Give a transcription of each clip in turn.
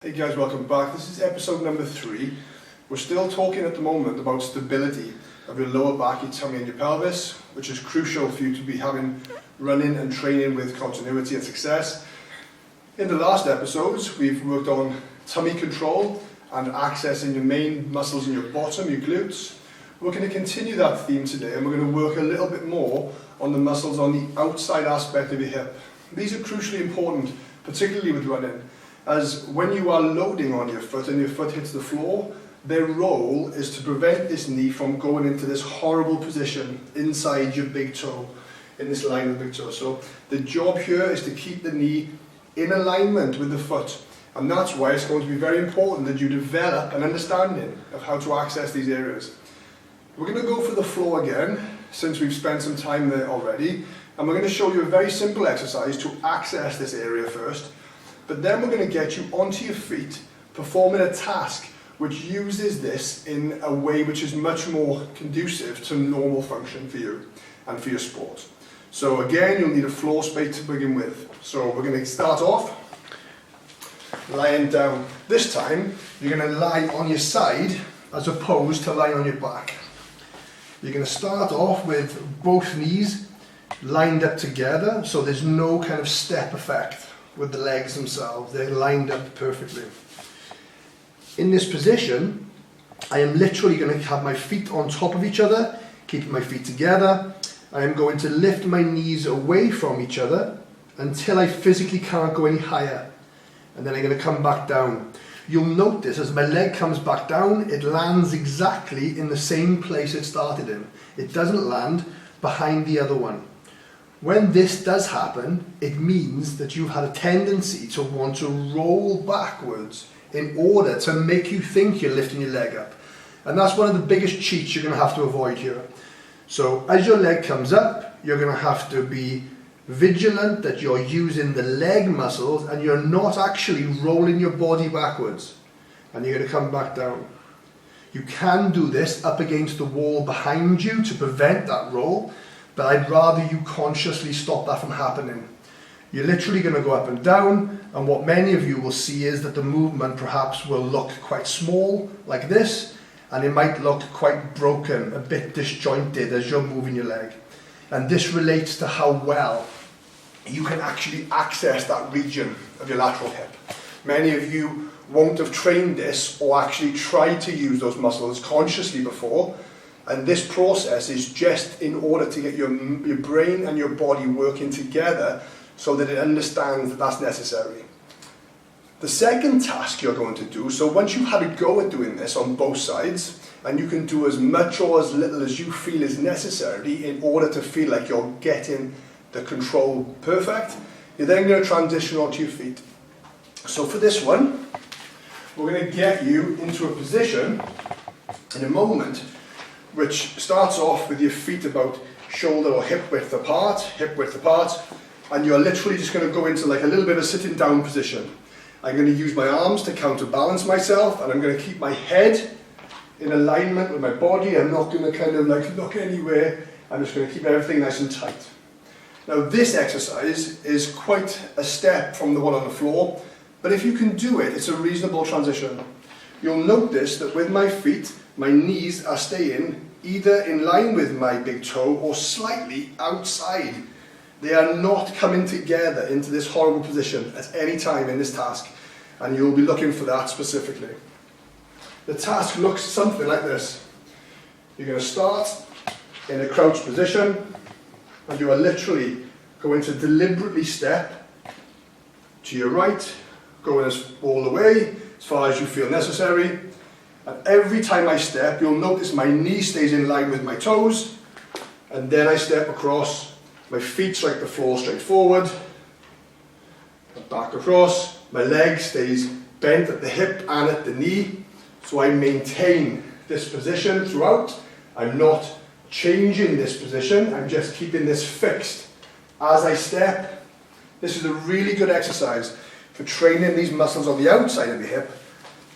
Hey guys, welcome back. This is episode number 3. We're still talking at the moment about stability of your lower back, your tummy and your pelvis, which is crucial for you to be running and training with continuity and success. In the last episodes, we've worked on tummy control and accessing your main muscles in your bottom, your glutes. We're going to continue that theme today, and we're going to work a little bit more on the muscles on the outside aspect of your hip. These are crucially important, particularly with running, as when you are loading on your foot and your foot hits the floor, their role is to prevent this knee from going into this horrible position inside your big toe, in this line of the big toe. So the job here is to keep the knee in alignment with the foot, and that's why it's going to be very important that you develop an understanding of how to access these areas. We're going to go for the floor again, since we've spent some time there already, and we're going to show you a very simple exercise to access this area first. But then we're going to get you onto your feet, performing a task which uses this in a way which is much more conducive to normal function for you and for your sport. So again, you'll need a floor space to begin with. So we're going to start off lying down. This time, you're going to lie on your side as opposed to lying on your back. You're going to start off with both knees lined up together, so there's no kind of step effect with the legs themselves. They're lined up perfectly. In this position, I am literally going to have my feet on top of each other, keeping my feet together. I am going to lift my knees away from each other until I physically can't go any higher. And then I'm going to come back down. You'll notice as my leg comes back down, it lands exactly in the same place it started in. It doesn't land behind the other one. When this does happen, it means that you've had a tendency to want to roll backwards in order to make you think you're lifting your leg up. And that's one of the biggest cheats you're going to have to avoid here. So as your leg comes up, you're going to have to be vigilant that you're using the leg muscles and you're not actually rolling your body backwards. And you're going to come back down. You can do this up against the wall behind you to prevent that roll, but I'd rather you consciously stop that from happening. You're literally going to go up and down, and what many of you will see is that the movement perhaps will look quite small, like this, and it might look quite broken, a bit disjointed as you're moving your leg. And this relates to how well you can actually access that region of your lateral hip. Many of you won't have trained this or actually tried to use those muscles consciously before. And this process is just in order to get your brain and your body working together so that it understands that that's necessary. The second task you're going to do, so once you've had a go at doing this on both sides, and you can do as much or as little as you feel is necessary in order to feel like you're getting the control perfect, you're then going to transition onto your feet. So for this one, we're going to get you into a position in a moment which starts off with your feet about shoulder or hip width apart, and you're literally just going to go into like a little bit of a sitting down position. I'm going to use my arms to counterbalance myself, and I'm going to keep my head in alignment with my body. I'm not going to kind of like look anywhere. I'm just going to keep everything nice and tight. Now this exercise is quite a step from the one on the floor, but if you can do it, it's a reasonable transition. You'll notice that with my feet, my knees are staying either in line with my big toe or slightly outside. They are not coming together into this horrible position at any time in this task, and you'll be looking for that specifically. The task looks something like this. You're going to start in a crouched position, and you are literally going to deliberately step to your right, going all the way as far as you feel necessary. And every time I step, you'll notice my knee stays in line with my toes, and then I step across, my feet strike the floor straight forward, back across, my leg stays bent at the hip and at the knee, so I maintain this position throughout. I'm not changing this position, I'm just keeping this fixed as I step. This is a really good exercise for training these muscles on the outside of your hip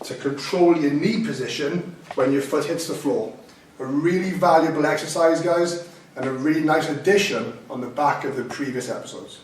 to control your knee position when your foot hits the floor. A really valuable exercise, guys, and a really nice addition on the back of the previous episodes.